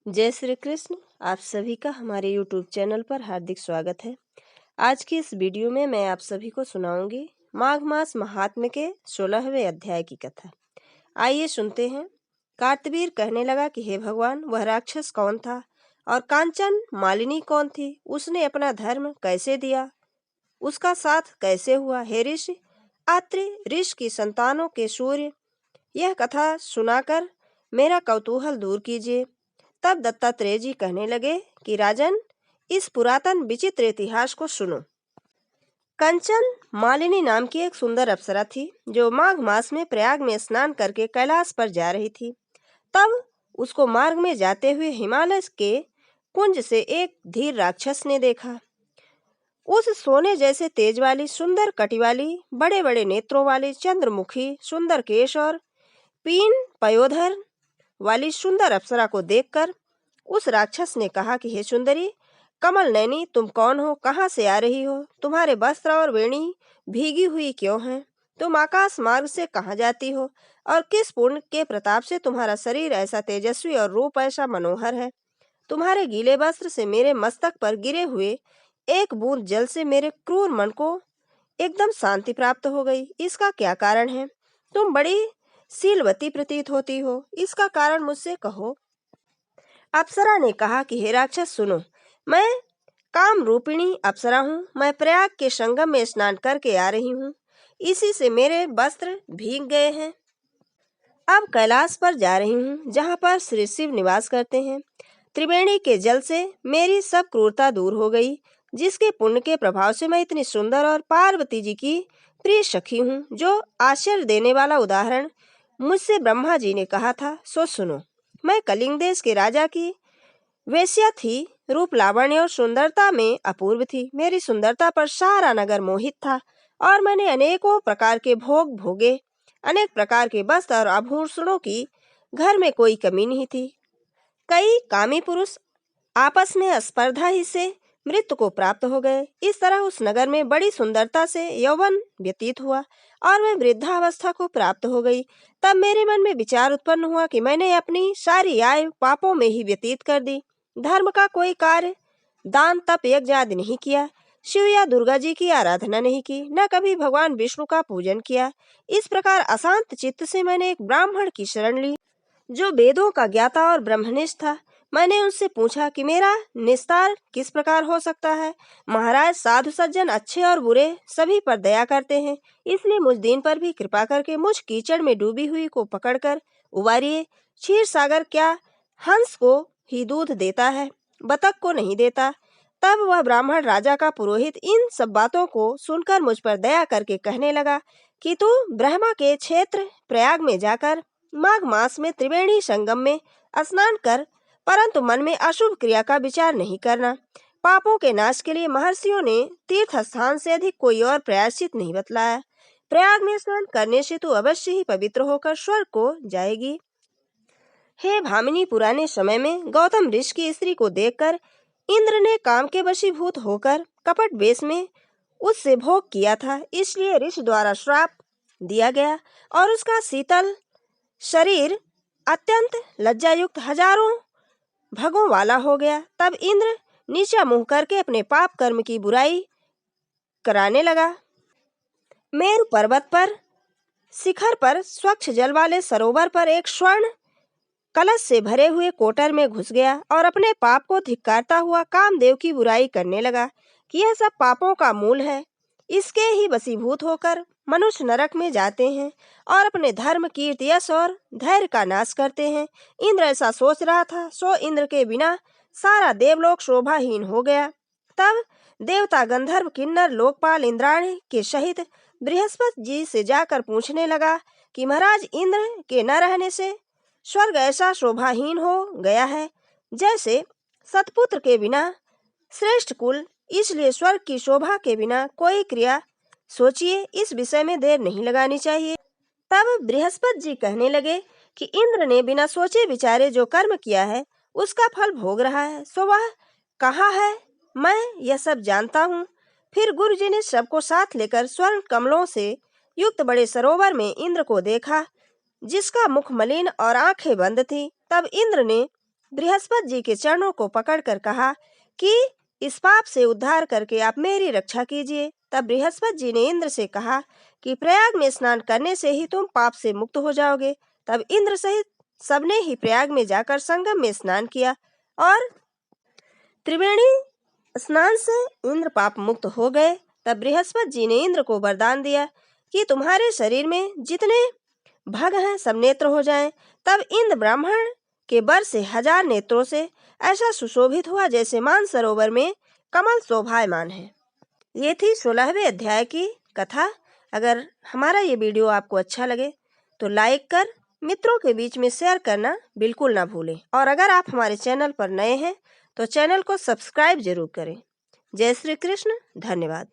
जय श्री कृष्ण। आप सभी का हमारे YouTube चैनल पर हार्दिक स्वागत है। आज की इस वीडियो में मैं आप सभी को सुनाऊंगी माघ मास महात्म्य के 16वें अध्याय की कथा। आइए सुनते हैं। कार्तवीर कहने लगा कि हे भगवान, वह राक्षस कौन था और कांचन मालिनी कौन थी? उसने अपना धर्म कैसे दिया? उसका साथ कैसे हुआ? हे ऋषि, अत्रि ऋषि की संतानों के सूर्य, यह कथा सुनाकर मेरा कौतूहल दूर कीजिए। तब दत्तात्रेय जी कहने लगे कि राजन, इस पुरातन विचित्र इतिहास को सुनो। कंचन मालिनी नाम की एक सुंदर अप्सरा थी जो माघ मास में प्रयाग में स्नान करके कैलाश पर जा रही थी। तब उसको मार्ग में जाते हुए हिमालय के कुंज से एक धीर राक्षस ने देखा। उस सोने जैसे तेज वाली, सुंदर कटी वाली, बड़े बड़े नेत्रों वाली, चंद्रमुखी, सुंदर केश और पीन पयोधर वाली सुंदर अप्सरा को देखकर उस राक्षस ने कहा कि हे सुंदरी, कमल नैनी, तुम कौन हो? कहाँ से आ रही हो? तुम्हारे वस्त्र और वेणी भीगी हुई क्यों हैं? तुम आकाश मार्ग से कहाँ जाती हो? और किस पुण्य के प्रताप से तुम्हारा शरीर ऐसा तेजस्वी और रूप ऐसा मनोहर है? तुम्हारे गीले वस्त्र से मेरे मस्तक पर गिरे हुए एक बूंद जल से मेरे क्रूर मन को एकदम शांति प्राप्त हो गई। इसका क्या कारण है? तुम बड़ी शीलवती प्रतीत होती हो, इसका कारण मुझसे कहो। अप्सरा ने कहा कि हे राक्षस सुनो, मैं काम रूपिणी अप्सरा हूँ। मैं प्रयाग के संगम में स्नान करके आ रही हूँ। इसी से मेरे वस्त्र भीग गए हैं। अब कैलाश पर जा रही हूँ, जहाँ पर श्री शिव निवास करते हैं। त्रिवेणी के जल से मेरी सब क्रूरता दूर हो गई, जिसके पुण्य के प्रभाव से मैं इतनी सुंदर और पार्वती जी की प्रिय सखी हूँ। जो आश्चर्य देने वाला उदाहरण मुझसे ब्रह्मा जी ने कहा था, सो सुनो। मैं कलिंग देश के राजा की वेश्या थी। रूप, लावण्य और सुंदरता में अपूर्व थी। मेरी सुंदरता पर सारा नगर मोहित था और मैंने अनेकों प्रकार के भोग भोगे। अनेक प्रकार के वस्त्र और आभूषणों की घर में कोई कमी नहीं थी। कई कामी पुरुष आपस में स्पर्धा ही से मृत्यु को प्राप्त हो गए। इस तरह उस नगर में बड़ी सुंदरता से यौवन व्यतीत हुआ और मैं वृद्धावस्था को प्राप्त हो गई। तब मेरे मन में विचार उत्पन्न हुआ कि मैंने अपनी सारी आयु पापों में ही व्यतीत कर दी। धर्म का कोई कार्य, दान, तप, यज्ञ आदि नहीं किया। शिव या दुर्गा जी की आराधना नहीं की, न कभी भगवान विष्णु का पूजन किया। इस प्रकार अशांत चित्त से मैंने एक ब्राह्मण की शरण ली, जो वेदों का ज्ञाता और ब्रह्मनिष्ठ था। मैंने उनसे पूछा कि मेरा निस्तार किस प्रकार हो सकता है। महाराज, साधु सज्जन अच्छे और बुरे सभी पर दया करते हैं, इसलिए मुझ दीन पर भी कृपा करके मुझ कीचड़ में डूबी हुई को पकड़कर उबारिए। क्षीर सागर क्या हंस को ही दूध देता है, बतख को नहीं देता। तब वह ब्राह्मण राजा का पुरोहित इन सब बातों को सुनकर मुझ पर दया करके कहने लगा कि तू ब्रह्मा के क्षेत्र प्रयाग में जाकर माघ मास में त्रिवेणी संगम में स्नान कर, परंतु मन में अशुभ क्रिया का विचार नहीं करना। पापों के नाश के लिए महर्षियों ने तीर्थ स्थान से अधिक कोई और प्रायश्चित नहीं बतलाया। प्रयाग में स्नान करने से तू अवश्य ही पवित्र होकर स्वर्ग को जाएगी। हे भामिनी, पुराने समय में गौतम ऋषि की स्त्री को देखकर इंद्र ने काम के वशीभूत होकर कपट वेश में उससे भोग किया था, इसलिए ऋषि द्वारा श्राप दिया गया और उसका शीतल शरीर अत्यंत लज्जायुक्त हजारों भगों वाला हो गया। तब इंद्र नीचा मुंह करके अपने पाप कर्म की बुराई कराने लगा। मेरु पर्वत पर शिखर पर स्वच्छ जल वाले सरोवर पर एक स्वर्ण कलश से भरे हुए कोटर में घुस गया और अपने पाप को धिक्कारता हुआ कामदेव की बुराई करने लगा कि यह सब पापों का मूल है। इसके ही वशीभूत होकर मनुष्य नरक में जाते हैं और अपने धर्म, कीर्ति, यश और धैर्य का नाश करते हैं। इंद्र ऐसा सोच रहा था, सो इंद्र के बिना सारा देवलोक शोभाहीन हो गया। तब देवता, गंधर्व, किन्नर, लोकपाल इंद्राणी के सहित बृहस्पति जी से जाकर पूछने लगा कि महाराज, इंद्र के न रहने से स्वर्ग ऐसा शोभाहीन हो गया है जैसे सतपुत्र के बिना श्रेष्ठ कुल, इसलिए स्वर्ग की शोभा के बिना कोई क्रिया सोचिए। इस विषय में देर नहीं लगानी चाहिए। तब बृहस्पति जी कहने लगे कि इंद्र ने बिना सोचे विचारे जो कर्म किया है उसका फल भोग रहा है, सो वह कहाँ है? मैं यह सब जानता हूँ। फिर गुरु जी ने सबको साथ लेकर स्वर्ण कमलों से युक्त बड़े सरोवर में इंद्र को देखा, जिसका मुख मलिन और आंखें बंद थी। तब इंद्र ने बृहस्पति जी के चरणों को पकड़कर कहा कि इस पाप से उद्धार करके आप मेरी रक्षा कीजिए। तब बृहस्पति जी ने इंद्र से कहा कि प्रयाग में स्नान करने से ही तुम पाप से मुक्त हो जाओगे। तब इंद्र सहित सबने ही प्रयाग में जाकर संगम में स्नान किया और त्रिवेणी स्नान से इंद्र पाप मुक्त हो गए। तब बृहस्पति जी ने इंद्र को वरदान दिया कि तुम्हारे शरीर में जितने भग हैं सब नेत्र हो जाएं। तब इंद्र ब्राह्मण के वर से 1000 नेत्रों से ऐसा सुशोभित हुआ जैसे मानसरोवर में कमल शोभायमान है। ये थी 16वें अध्याय की कथा। अगर हमारा ये वीडियो आपको अच्छा लगे तो लाइक कर मित्रों के बीच में शेयर करना बिल्कुल ना भूलें, और अगर आप हमारे चैनल पर नए हैं तो चैनल को सब्सक्राइब जरूर करें। जय श्री कृष्ण। धन्यवाद।